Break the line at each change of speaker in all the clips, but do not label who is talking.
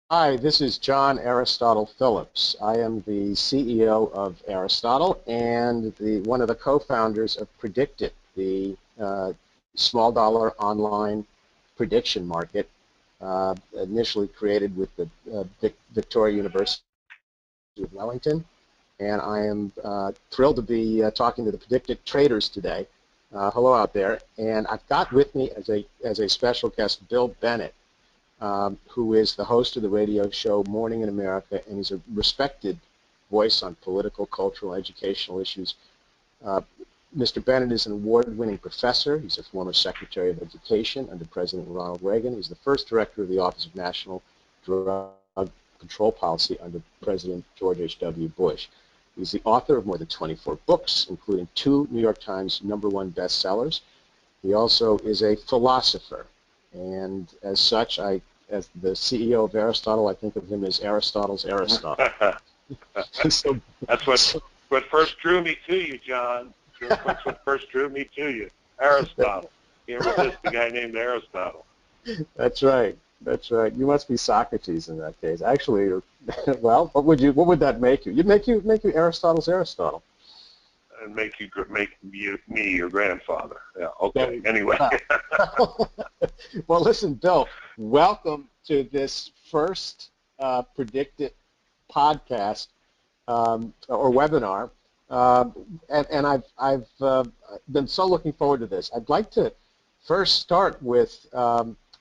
Hi, this is John Aristotle Phillips. I am the CEO of Aristotle and one of the co-founders of Predictit, the small dollar online prediction market, initially created with the Victoria University of Wellington. And I am thrilled to be talking to the Predictit traders today. Hello out there. And I've got with me as a special guest Bill Bennett, who is the host of the radio show Morning in America, and he's a respected voice on political, cultural, educational issues. Mr. Bennett is an award-winning professor. He's a former Secretary of Education under President Ronald Reagan. He's the first director of the Office of National Drug Control Policy under President George H.W. Bush. He's the author of more than 24 books, including 2 New York Times #1 bestsellers. He also is a philosopher. And as such, as the CEO of Aristotle, I think of him as Aristotle's Aristotle.
So, That's what first drew me to you, John. That's what first drew me to you, Aristotle. You ever resist a guy named Aristotle?
That's right. That's right. You must be Socrates in that case. Actually, well, what would that make you? You'd make you Aristotle's Aristotle.
And make me your grandfather. Yeah. Okay. Anyway.
Well, listen, Bill. Welcome to this first Predictit podcast or webinar, and I've been so looking forward to this. I'd like to first start with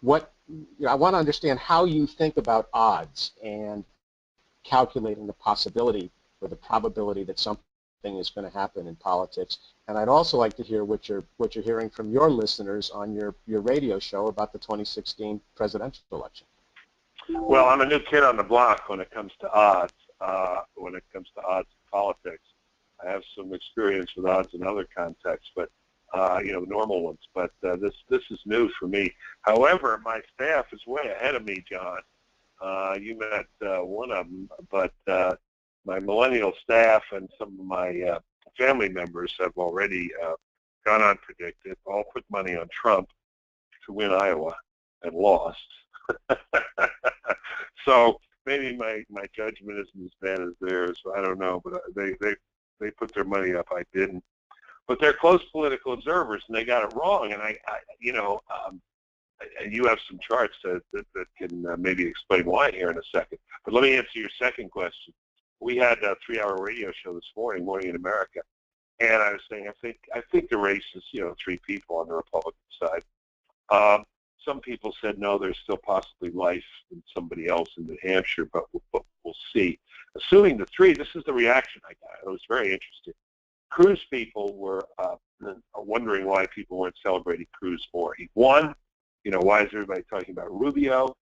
what I want to understand how you think about odds and calculating the possibility or the probability that something is going to happen in politics. And I'd also like to hear what you're hearing from your listeners on your radio show about the 2016 presidential election.
Well, I'm a new kid on the block when it comes to odds. When it comes to odds in politics, I have some experience with odds in other contexts, but normal ones. But this is new for me. However, my staff is way ahead of me, John. You met one of them, but my millennial staff and some of my family members have already gone on Predictit, all put money on Trump to win Iowa and lost. So maybe my judgment isn't as bad as theirs. I don't know, but they put their money up. I didn't. But they're close political observers, and they got it wrong. And you have some charts that can maybe explain why here in a second. But let me answer your second question. We had a 3-hour radio show this morning, Morning in America, and I was saying I think the race is 3 people on the Republican side. Some people said no, there's still possibly life in somebody else in New Hampshire, but we'll see. Assuming the 3, this is the reaction I got. It was very interesting. Cruz people were wondering why people weren't celebrating Cruz more. He won. Why is everybody talking about Rubio?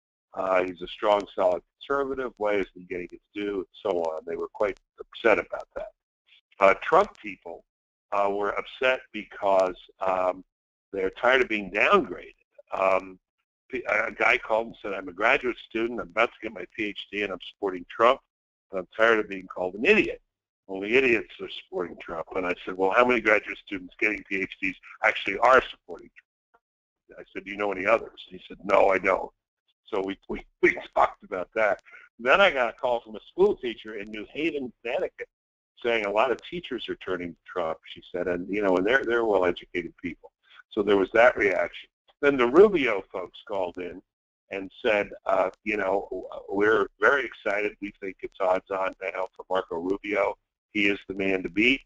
He's a strong, solid conservative. Why isn't he getting his due? And so on. They were quite upset about that. Trump people were upset because they're tired of being downgraded. A guy called and said, I'm a graduate student. I'm about to get my PhD, and I'm supporting Trump. And I'm tired of being called an idiot. Only idiots are supporting Trump. And I said, well, how many graduate students getting PhDs actually are supporting Trump? I said, do you know any others? And he said, no, I don't. So we talked about that. Then I got a call from a school teacher in New Haven, Connecticut, saying a lot of teachers are turning to Trump, she said, and and they're well-educated people. So there was that reaction. Then the Rubio folks called in and said, we're very excited. We think it's odds on now for Marco Rubio. He is the man to beat.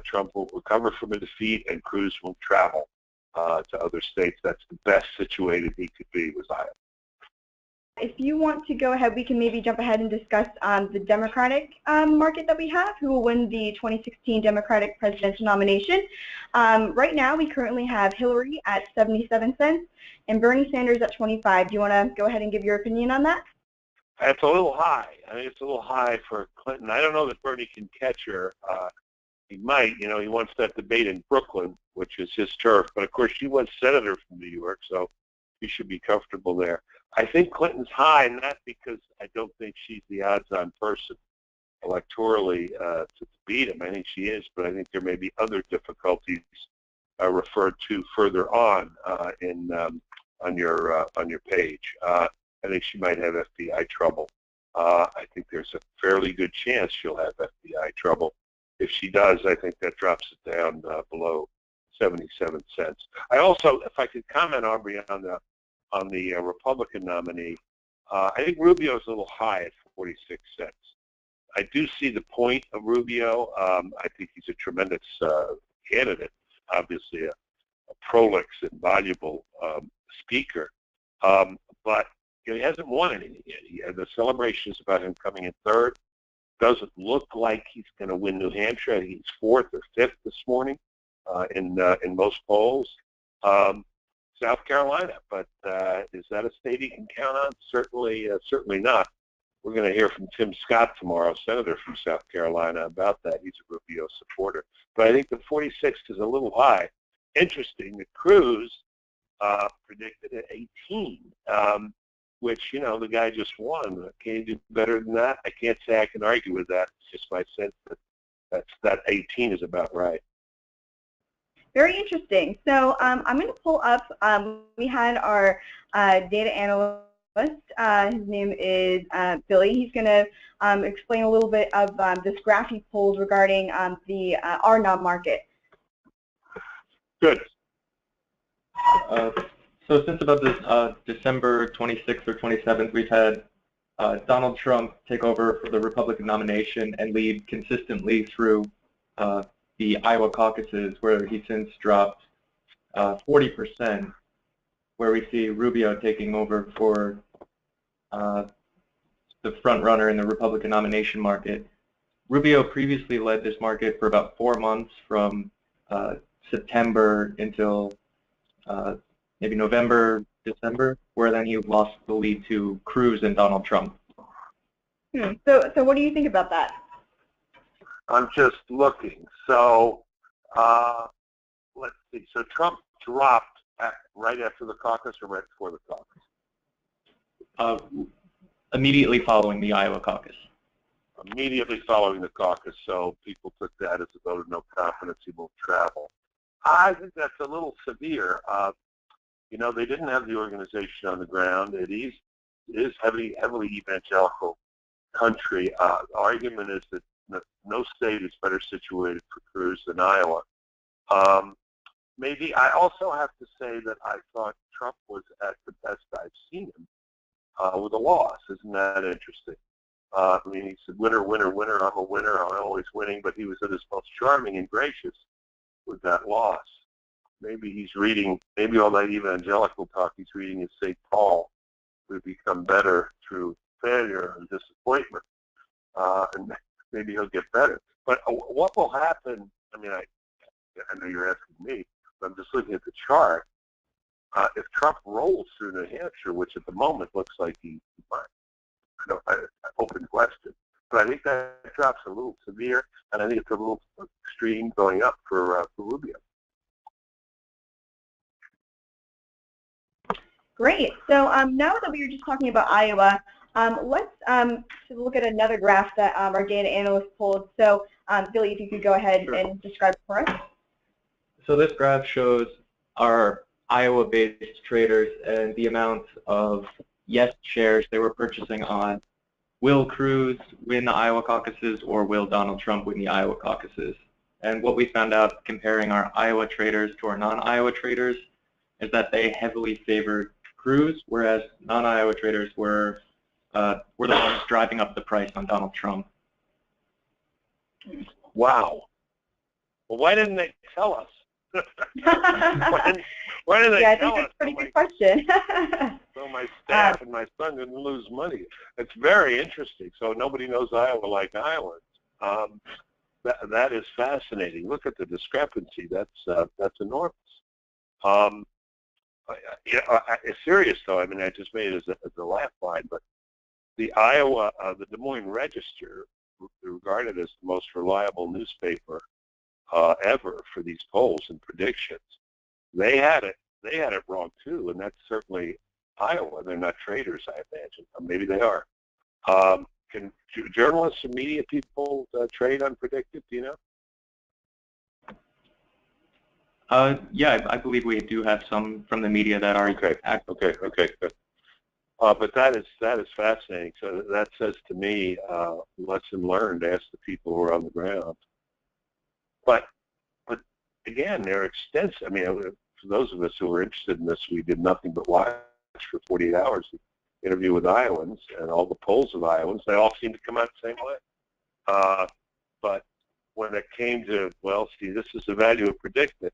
Trump will recover from a defeat, and Cruz will travel to other states. That's the best situated he could be, was Iowa.
If you want to go ahead, we can maybe jump ahead and discuss the Democratic market that we have, who will win the 2016 Democratic presidential nomination. Right now, we currently have Hillary at 77 cents and Bernie Sanders at 25. Do you want to go ahead and give your opinion on that?
It's a little high. I think it's a little high for Clinton. I don't know that Bernie can catch her. He might. He wants that debate in Brooklyn, which is his turf. But, of course, she was senator from New York, so he should be comfortable there. I think Clinton's high, not because I don't think she's the odds-on person electorally to beat him. I think she is, but I think there may be other difficulties referred to further on on your page. I think she might have FBI trouble. I think there's a fairly good chance she'll have FBI trouble. If she does, I think that drops it down below 77 cents. I also, if I could comment, Aubrey, on the Republican nominee, I think Rubio is a little high at 46 cents. I do see the point of Rubio. I think he's a tremendous candidate, obviously a prolix and valuable speaker. But he hasn't won anything yet. The celebration is about him coming in third. Doesn't look like he's going to win New Hampshire. I think he's fourth or fifth this morning in most polls. South Carolina, but is that a state he can count on? Certainly not. We're going to hear from Tim Scott tomorrow, senator from South Carolina, about that. He's a Rubio supporter. But I think the 46 is a little high. Interesting that Cruz predicted at 18, which, the guy just won. Can you do better than that? I can't say I can argue with that. It's just my sense that 18 is about right.
Very interesting. So I'm going to pull up, we had our data analyst, his name is Billy. He's going to explain a little bit of this graph he pulled regarding the RNOB market.
Good.
So since about this December 26th or 27th, we've had Donald Trump take over for the Republican nomination and lead consistently through the Iowa caucuses, where he since dropped 40%, where we see Rubio taking over for the front runner in the Republican nomination market. Rubio previously led this market for about 4 months, from September until maybe November, December, where then he lost the lead to Cruz and Donald Trump.
So what do you think about that?
I'm just looking. So let's see. So Trump dropped right after the caucus or right before the caucus?
Immediately following the Iowa caucus.
Immediately following the caucus. So people took that as a vote of no confidence. He won't travel. I think that's a little severe. They didn't have the organization on the ground. It is heavily evangelical country. The argument is that no state is better situated for Cruz than Iowa. Maybe I also have to say that I thought Trump was at the best I've seen him with a loss. Isn't that interesting? He said, winner, winner, winner, I'm a winner, I'm always winning, but he was at his most charming and gracious with that loss. Maybe he's reading, maybe all that evangelical talk he's reading is St. Paul. We become better through failure and disappointment. And maybe he'll get better. But what will happen, I know you're asking me, but I'm just looking at the chart. If Trump rolls through New Hampshire, which at the moment looks like he might, open question, but I think that drops a little severe, and I think it's a little extreme going up for Rubio.
Great. So now that we were just talking about Iowa, let's look at another graph that our data analyst pulled. So Billy, if you could go ahead and describe it for us.
So this graph shows our Iowa-based traders and the amount of yes shares they were purchasing on will Cruz win the Iowa caucuses or will Donald Trump win the Iowa caucuses. And what we found out comparing our Iowa traders to our non-Iowa traders is that they heavily favored Cruz, whereas non-Iowa traders were the ones driving up the price on Donald Trump.
Wow. Well, why didn't they tell us? why didn't they
I
tell
think that's
us?
a pretty good question.
So my staff and my son didn't lose money. It's very interesting. So nobody knows Iowa like Iowans. That is fascinating. Look at the discrepancy. That's enormous. It's serious though. I just made it as a laugh line, but the the Des Moines Register, regarded as the most reliable newspaper ever for these polls and predictions, they had it wrong too, and that's certainly Iowa. They're not traders, I imagine. Maybe they are. Can journalists and media people trade unpredicted? Do you know?
Yeah, I believe we do have some from the media that are
okay. Good. But that is fascinating. So that says to me, lesson learned. Ask the people who are on the ground. But again, they're extensive. I mean, for those of us who were interested in this, we did nothing but watch for 48 hours the interview with Iowans and all the polls of Iowans. They all seem to come out the same way. But when it came to, well, see, this is the value of predicting.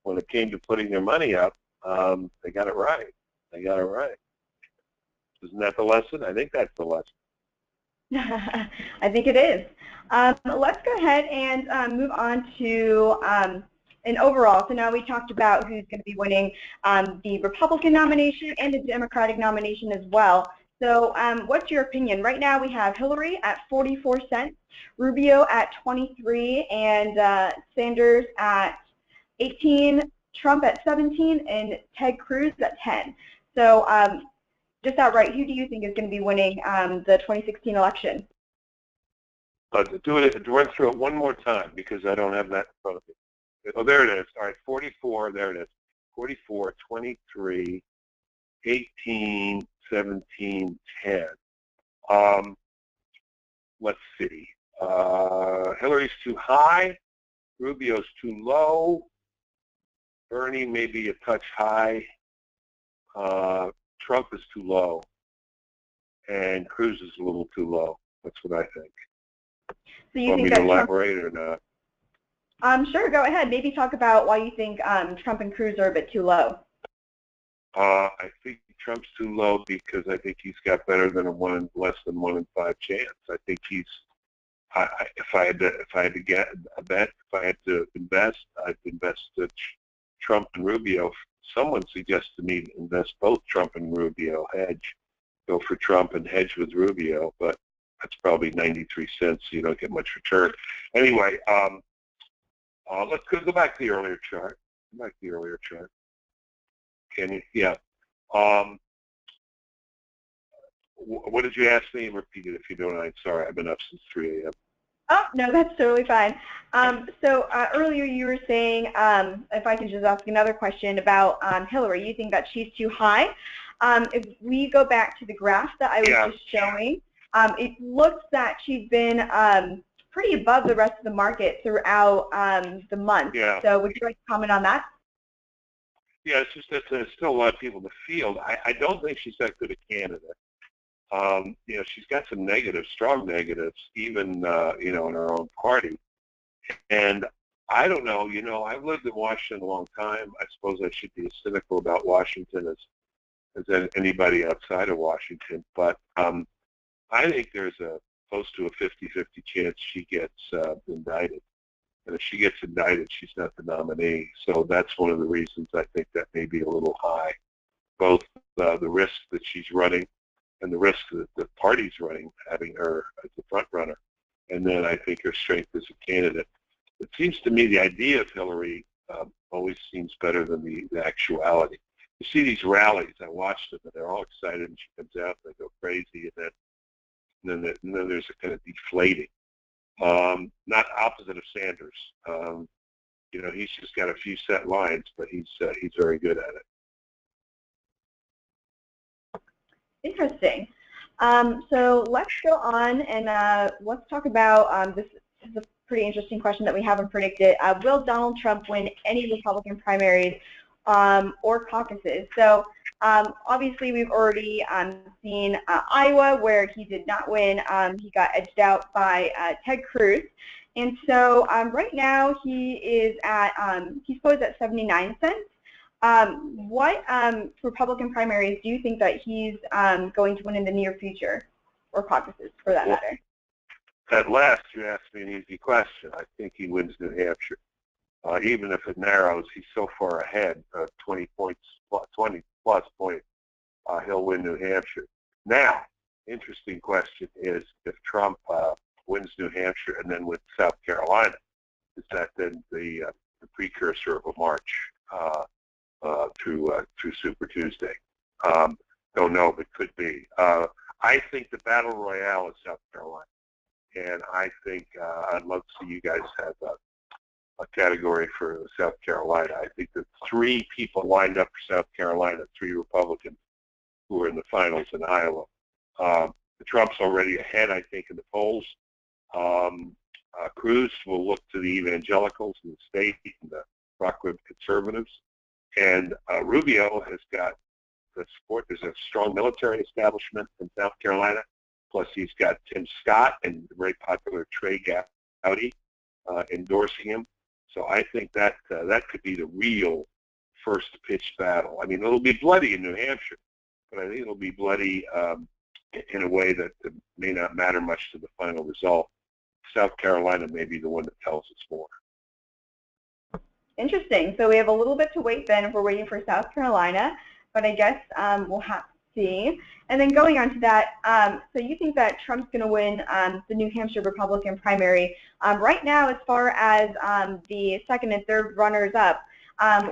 When it came to putting their money up, they got it right. They got it right. Isn't that the lesson? I think that's the lesson.
I think it is. Let's go ahead and move on to an overall. So now we talked about who's going to be winning the Republican nomination and the Democratic nomination as well. So what's your opinion? Right now we have Hillary at 44 cents, Rubio at 23, and Sanders at 18, Trump at 17, and Ted Cruz at 10. So just outright, who do you think is going to be winning the 2016 election?
Run through it one more time because I don't have that in front of me. Oh, there it is. All right, 44, there it is. 44, 23, 18, 17, 10. Let's see. Hillary's too high. Rubio's too low. Bernie may be a touch high. Trump is too low. And Cruz is a little too low. That's what I think.
So you
Want
think
me to
that
elaborate or not?
Sure, go ahead. Maybe talk about why you think Trump and Cruz are a bit too low.
I think Trump's too low because I think he's got better than less than 1 in 5 chance. I think he's. If I had to get a bet, if I had to invest, I'd invest Trump and Rubio. Someone suggested to me to invest both Trump and Rubio, hedge, go for Trump and hedge with Rubio, but that's probably 93 cents. So you don't get much return. Anyway, let's go back to the earlier chart. Go back to the earlier chart. Can you? Yeah. What did you ask me? Repeat it if you don't mind. Sorry, I've been up since 3 a.m.
Oh, no, that's totally fine. So earlier you were saying, if I can just ask another question about Hillary, you think that she's too high. If we go back to the graph that I was just showing, it looks that she's been pretty above the rest of the market throughout the month.
Yeah.
So would you like to comment on that?
Yeah, it's just that there's still a lot of people in the field. I don't think she's that good a candidate. She's got some negatives, strong negatives, even, in her own party. And I don't know, I've lived in Washington a long time. I suppose I should be as cynical about Washington as anybody outside of Washington. But I think there's close to a 50-50 chance she gets indicted. And if she gets indicted, she's not the nominee. So that's one of the reasons I think that may be a little high. Both the risk that she's running and the risk that the party's running, having her as the front runner. And then I think her strength as a candidate. It seems to me the idea of Hillary always seems better than the actuality. You see these rallies, I watch them, and they're all excited, and she comes out, and they go crazy, and then there's a kind of deflating. Not opposite of Sanders. He's just got a few set lines, but he's very good at it.
Interesting. So let's go on and let's talk about this is a pretty interesting question that we haven't predicted. Will Donald Trump win any Republican primaries or caucuses? So obviously we've already seen Iowa where he did not win. He got edged out by Ted Cruz. And so right now he is at, he's posed at 79 cents. What Republican primaries do you think that he's going to win in the near future, or caucuses for that matter?
At last, you asked me an easy question. I think he wins New Hampshire. Even if it narrows, he's so far ahead, 20 plus points, he'll win New Hampshire. Now, interesting question is if Trump wins New Hampshire and then wins South Carolina, is that then the precursor of a march through Super Tuesday? Don't know, but could be. I think the battle royale is South Carolina, and I think I'd love to see you guys have a category for South Carolina. I think the 3 people lined up for South Carolina, 3 Republicans, who are in the finals in Iowa. Trump's already ahead, I think, in the polls. Cruz will look to the evangelicals in the state and the Rockwood conservatives. And Rubio has got the support. There's a strong military establishment in South Carolina. Plus, he's got Tim Scott and the very popular Trey Gowdy endorsing him. So I think that that could be the real first pitch battle. I mean, it'll be bloody in New Hampshire, but I think it'll be bloody in a way that may not matter much to the final result. South Carolina may be the one that tells us more.
Interesting. So we have a little bit to wait then if we're waiting for South Carolina, but I guess we'll have to see. And then going on to that, so you think that Trump's going to win the New Hampshire Republican primary. Right now, as far as the second and third runners up,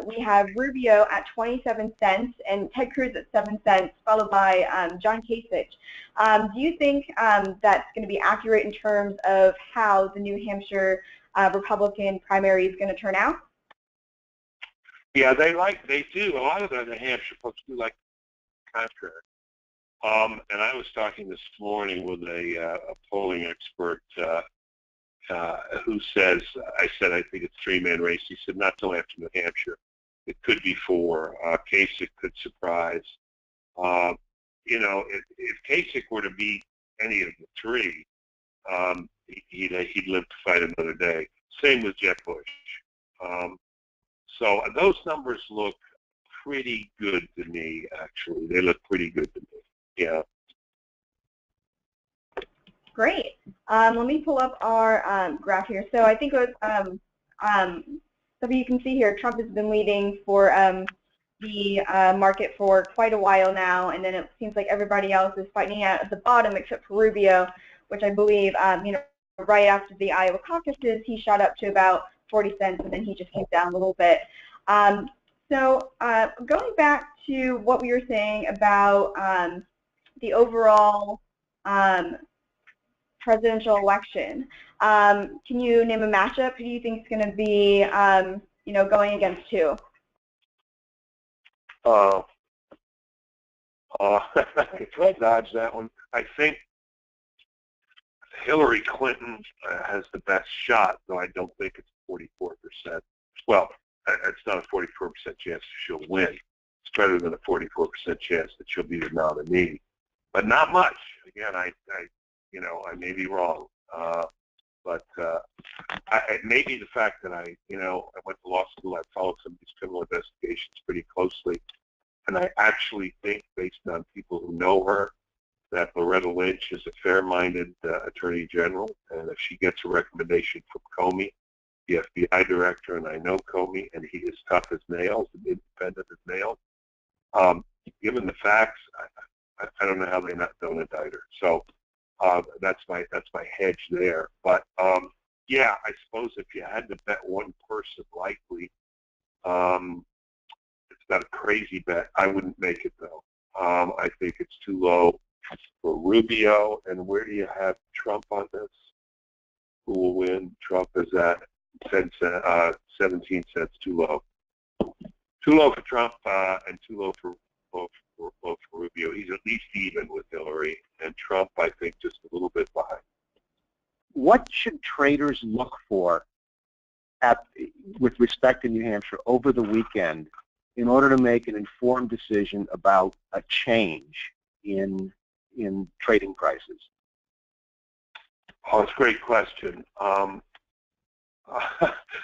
we have Rubio at 27 cents and Ted Cruz at 7 cents, followed by John Kasich. Do you think that's going to be accurate in terms of how the New Hampshire Republican primary is going to turn out?
Yeah, they do. A lot of the New Hampshire folks do like the contrary. And I was talking this morning with a polling expert who says, I said, I think it's three-man race. He said, not till after New Hampshire. It could be four. Kasich could surprise. You know, if Kasich were to beat any of the three, he'd live to fight another day. Same with Jeb Bush. So those numbers look pretty good to me, actually. They look pretty good to me. Yeah.
Great. Let me pull up our graph here. So I think it was, so you can see here, Trump has been leading for the market for quite a while now, and then it seems like everybody else is fighting out at the bottom except for Rubio, which I believe, you know, right after the Iowa caucuses, he shot up to about 40 cents, and then he just came down a little bit. So going back to what we were saying about the overall presidential election, can you name a matchup? Who do you think is going to be, you know, going against who?
I could dodge that one. I think Hillary Clinton has the best shot, though I don't think it's 44%. Well, it's not a 44% chance she'll win. It's better than a 44% chance that she'll be the nominee, but not much. Again, I you know, I may be wrong, but it may be the fact that I went to law school. I followed some of these criminal investigations pretty closely, and I actually think, based on people who know her, that Loretta Lynch is a fair-minded attorney general, and if she gets a recommendation from Comey, the FBI director, and I know Comey, and he is tough as nails and independent as nails, given the facts, I don't know how they don't indict her. So that's my hedge there. But yeah, I suppose if you had to bet one person likely, it's not a crazy bet. I wouldn't make it though. I think it's too low for Rubio. And where do you have Trump on this? Who will win? Trump is at 17 cents, too low. Too low for Trump and too low for Rubio. He's at least even with Hillary, and Trump, I think, just a little bit behind.
What should traders look for with respect to New Hampshire over the weekend in order to make an informed decision about a change in trading prices?
Oh, it's a great question.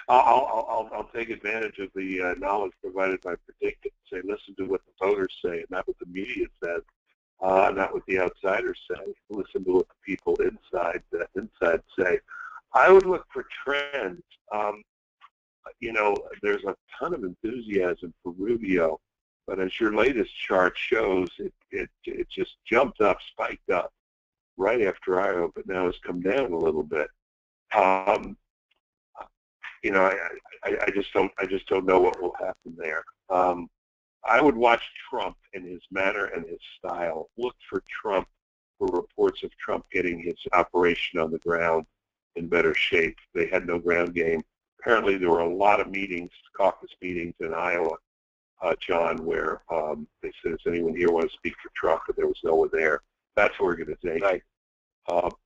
I'll take advantage of the knowledge provided by Predicted and say, listen to what the voters say, and not what the media says, not what the outsiders say. Listen to what the people inside say. I would look for trends. You know, there's a ton of enthusiasm for Rubio, but as your latest chart shows, it just jumped up, spiked up right after Iowa, but now has come down a little bit. You know, I just don't know what will happen there. I would watch Trump and his manner and his style. Look for Trump, for reports of Trump getting his operation on the ground in better shape. They had no ground game. Apparently there were a lot of meetings, caucus meetings in Iowa, John, where they said, "Does anyone here want to speak for Trump?" And there was no one there. That's organization.
Right.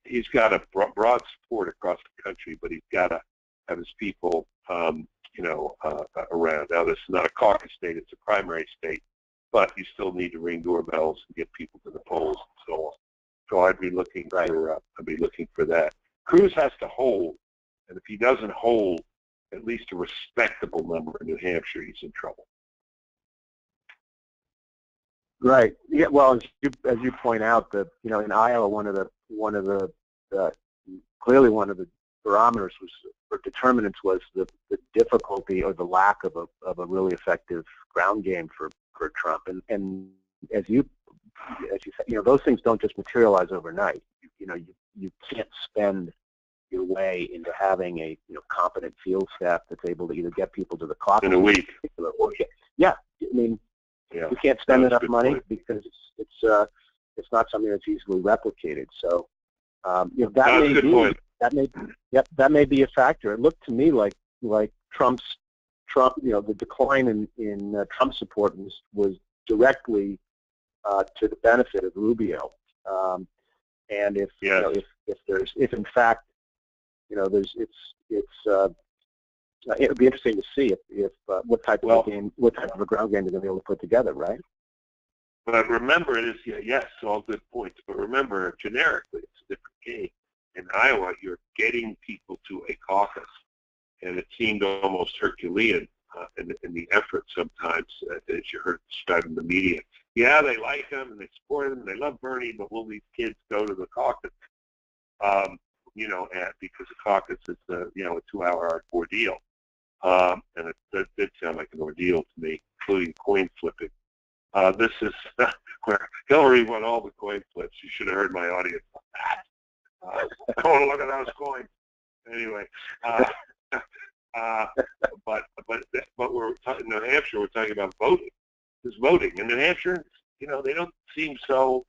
He's got a broad support across the country, but he's got to have his people, around. Now, this is not a caucus state; it's a primary state, but you still need to ring doorbells and get people to the polls and so on. So I'd be looking for that. Cruz has to hold, and if he doesn't hold at least a respectable number in New Hampshire, he's in trouble.
Right. Yeah. Well, as you point out, that in Iowa, clearly one of the barometers or determinants was the difficulty or the lack of a really effective ground game for Trump. And as you said, those things don't just materialize overnight. You can't spend your way into having a competent field staff that's able to either get people to the caucus
in a week.
Yeah. I mean. Yeah, you can't spend enough money because it's not something that's easily replicated. So that may be a factor. It looked to me like Trump, the decline in Trump support was directly to the benefit of Rubio. And if in fact it would be interesting to see if what type of a ground game they're going to be able to put together, right?
But remember, yes, all good points. But remember, generically, it's a different game. In Iowa, you're getting people to a caucus, and it seemed almost Herculean in the effort sometimes, as you heard described in the media. Yeah, they like him and they support him and they love Bernie, but will these kids go to the caucus? Because the caucus is a 2-hour ordeal. And it did sound like an ordeal to me, including coin flipping. This is where Hillary won all the coin flips. You should have heard my audience on that. I want to look at those coins. Anyway, but we're talking New Hampshire. We're talking about voting. There's voting in New Hampshire. They don't seem so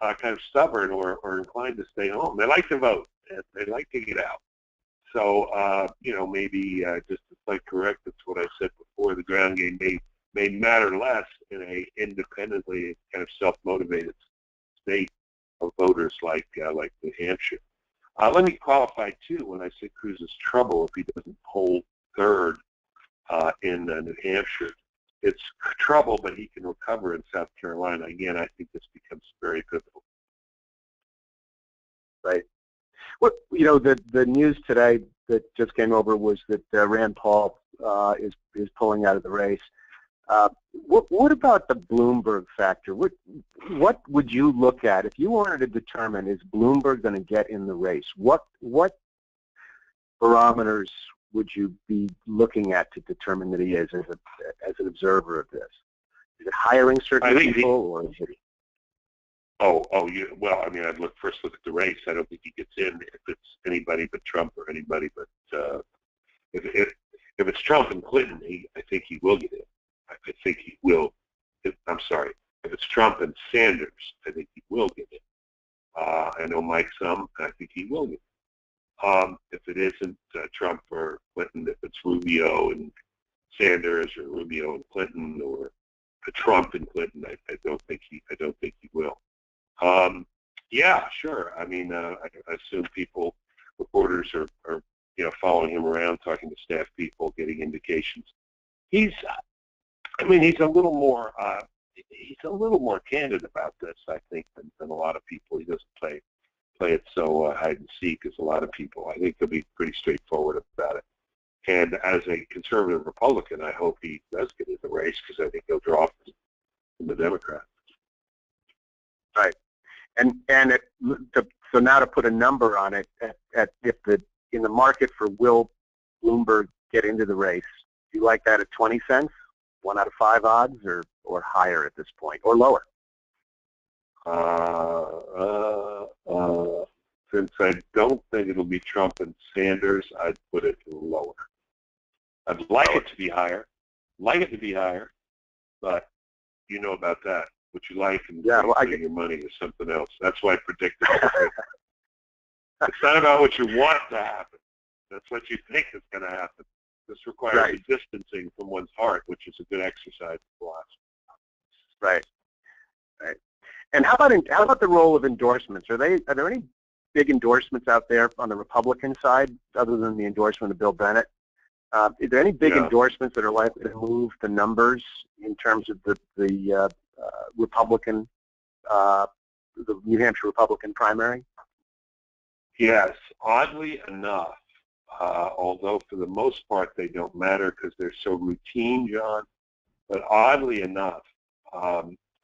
kind of stubborn or inclined to stay home. They like to vote. They like to get out. So, maybe just to play correct, that's what I said before, the ground game may matter less in a independently kind of self-motivated state of voters like New Hampshire. Let me qualify, too, when I say Cruz is trouble if he doesn't hold third in New Hampshire. It's trouble, but he can recover in South Carolina. Again, I think this becomes very pivotal.
Right. What the news today that just came over was that Rand Paul is pulling out of the race. What about the Bloomberg factor? What would you look at if you wanted to determine, is Bloomberg going to get in the race? What barometers would you be looking at to determine that he is as an observer of this? Is it hiring certain people, or is it?
I'd first look at the race. I don't think he gets in if it's anybody but Trump or anybody but if it's Trump and Clinton, I think he will get in. I think he will. If it's Trump and Sanders, I think he will get in. I know Mike some. I think he will get in. If it isn't Trump or Clinton, if it's Rubio and Sanders or Rubio and Clinton or Trump and Clinton, I don't think he will. Yeah, sure. I mean, I assume reporters are following him around, talking to staff people, getting indications. He's a little more candid about this, I think, than a lot of people. He doesn't play it so hide and seek as a lot of people. I think he'll be pretty straightforward about it. And as a conservative Republican, I hope he does get in the race because I think he'll draw from the Democrats.
Right. So now to put a number on it, in the market for will Bloomberg get into the race, do you like that at 20 cents, 1 out of 5 odds, or higher at this point, or lower?
Since I don't think it'll be Trump and Sanders, I'd put it lower. I'd like it to be higher. But you know about that. What you like and your money is something else. That's why I predicted it. It's not about what you want to happen. That's what you think is going to happen. This requires a distancing from one's heart, which is a good exercise in philosophy.
Right. Right. And how about the role of endorsements? Are there any big endorsements out there on the Republican side other than the endorsement of Bill Bennett? Is there any big endorsements that are likely to move the numbers in terms of the Republican, the New Hampshire Republican primary?
Yes, oddly enough, although for the most part they don't matter because they're so routine, John, but oddly enough,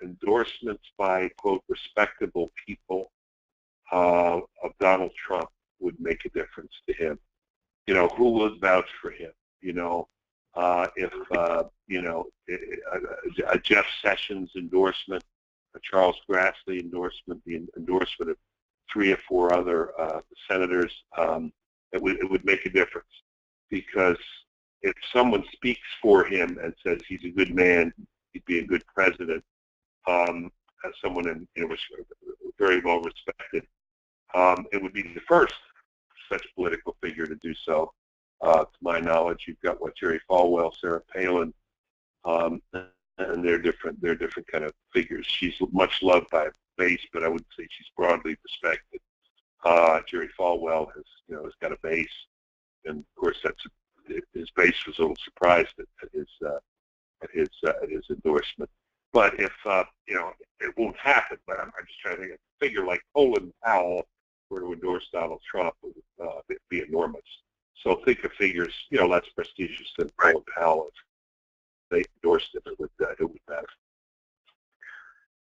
endorsements by, quote, respectable people of Donald Trump would make a difference to him. You know, who would vouch for him? You know, if, you know, a Jeff Sessions endorsement, a Charles Grassley endorsement, the endorsement of 3 or 4 other senators, it would make a difference. Because if someone speaks for him and says he's a good man, he'd be a good president, as someone very well respected, it would be the first such political figure to do so. To my knowledge, you've got Jerry Falwell, Sarah Palin, and they're different kind of figures. She's much loved by base, but I wouldn't say she's broadly respected. Jerry Falwell has got a base, and of course his base was a little surprised at his endorsement. But if it won't happen. But I'm just trying to think. A figure like Colin Powell were to endorse Donald Trump, it would be enormous. So think of figures less prestigious than Colin Powell. If they endorsed him, it would matter.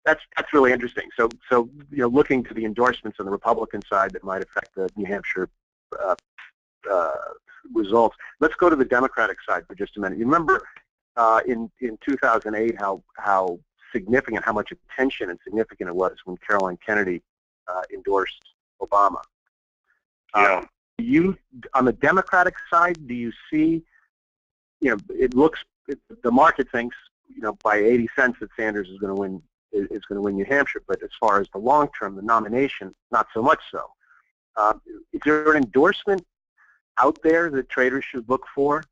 That's really interesting. So looking to the endorsements on the Republican side that might affect the New Hampshire results. Let's go to the Democratic side for just a minute. You remember in 2008 how significant, how much attention and significant it was when Caroline Kennedy endorsed Obama.
Yeah.
On the Democratic side, do you see? The market thinks by 80 cents that Sanders is going to win New Hampshire, but as far as the long term, the nomination, not so much so. Is there an endorsement out there that traders should look for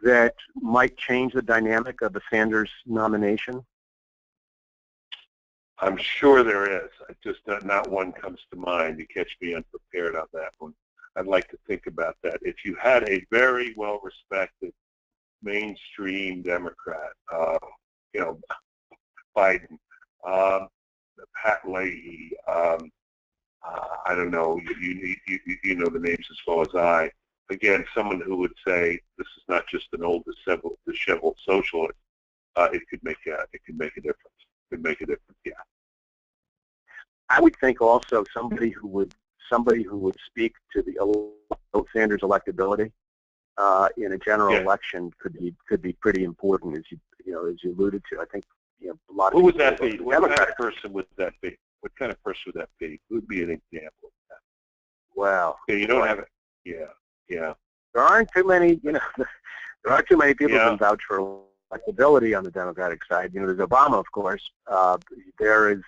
that might change the dynamic of the Sanders nomination?
I'm sure there is. Not one comes to mind. You catch me unprepared on that one. I'd like to think about that. If you had a very well-respected mainstream Democrat, Biden, Pat Leahy, I don't know, you know the names as well as I. Again, someone who would say this is not just an old disheveled socialist. It could make a difference. It could make a difference. Yeah.
I would think also somebody who would speak to the Sanders electability in a general election could be pretty important, as you alluded to. I think a lot of
who would that be? What kind of person would that be? What kind of person would that be? Who would be an example of that?
Well,
you don't have it. Yeah. Yeah.
There aren't too many. There aren't too many people who can vouch for electability on the Democratic side. There's Obama, of course. There's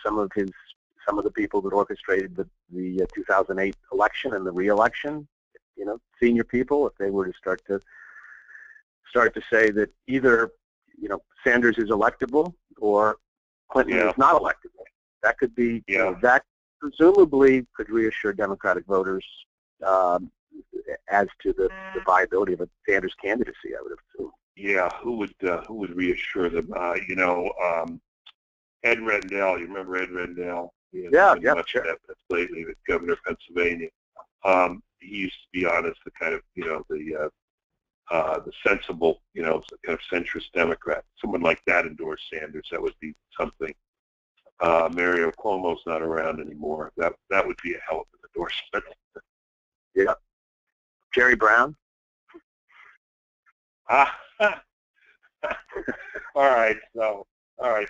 some of the people that orchestrated the 2008 election and the re-election. Senior people, if they were to start to say that either Sanders is electable or Clinton is not electable, that could be that presumably could reassure Democratic voters as to the viability of a Sanders candidacy, I would assume.
Yeah, who would reassure them? Ed Rendell. You remember Ed Rendell? Much of that lately, the governor of Pennsylvania. He used to be honest, the kind of the sensible, kind of centrist Democrat. Someone like that endorsed Sanders. That would be something. Mario Cuomo's not around anymore. That would be a hell of an endorsement.
Yeah. Jerry Brown.
All right.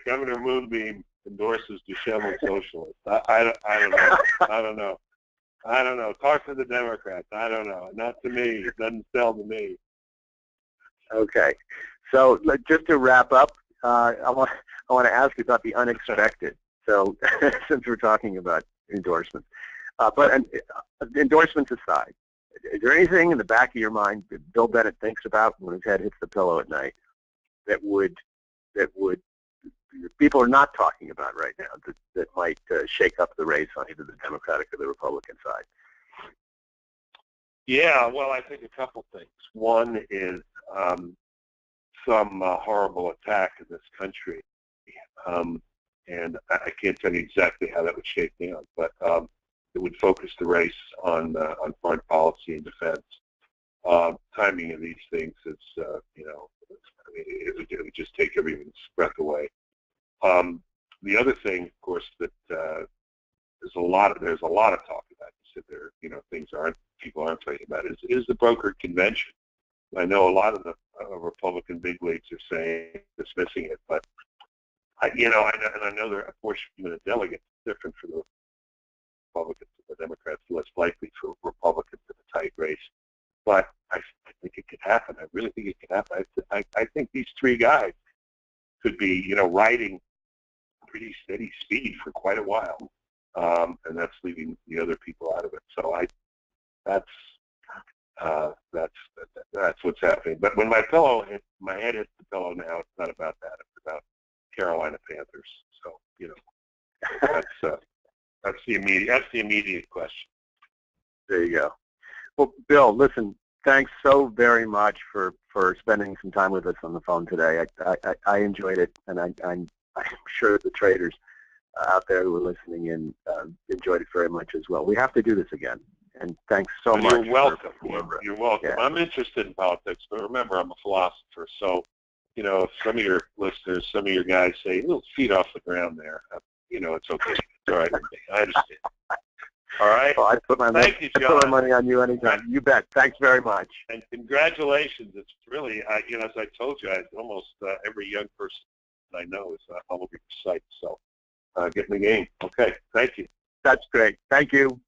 Governor Moonbeam endorses disheveled socialists. I don't know. Talk to the Democrats. I don't know. Not to me. It doesn't sell to me.
Okay. So just to wrap up, I want to ask you about the unexpected. So since we're talking about endorsements, but endorsements aside,
Is there anything in the back of your mind that Bill Bennett thinks about when his head hits the pillow at night that would people are not talking about right now that might shake up the race on either the Democratic or the Republican side?
Yeah, well, I think a couple things. One is some horrible attack in this country, and I can't tell you exactly how that would shake down, but it would focus the race on foreign policy and defense. Timing of these things is, I mean, it would just take everyone's breath away. The other thing, of course, that there's a lot of talk about. You said there, people aren't talking about is the brokered convention. I know a lot of the Republican bigwigs are saying dismissing it, but I know there are a portion of the delegates different for the Republicans and the Democrats, less likely for Republicans in a tight race. But I think it could happen. I really think it could happen. I think these three guys could be, riding pretty steady speed for quite a while, and that's leaving the other people out of it. So that's what's happening. But when my head hits the pillow now, it's not about that. It's about Carolina Panthers. So that's the immediate question.
There you go. Well, Bill, listen, thanks so very much for spending some time with us on the phone today. I enjoyed it, and I'm sure the traders out there who are listening in enjoyed it very much as well. We have to do this again, and thanks so much.
You're welcome. You're welcome. Yeah. I'm interested in politics, but remember, I'm a philosopher, so if some of your listeners, some of your guys say, "Little feet off the ground there," it's okay. It's all right with me. I understand. All right.
Well, I put my money on you anytime. You bet. Thanks very much.
And congratulations. It's really, as I told you, almost every young person I know is all over your site. So get in the game. Okay. Thank you.
That's great. Thank you.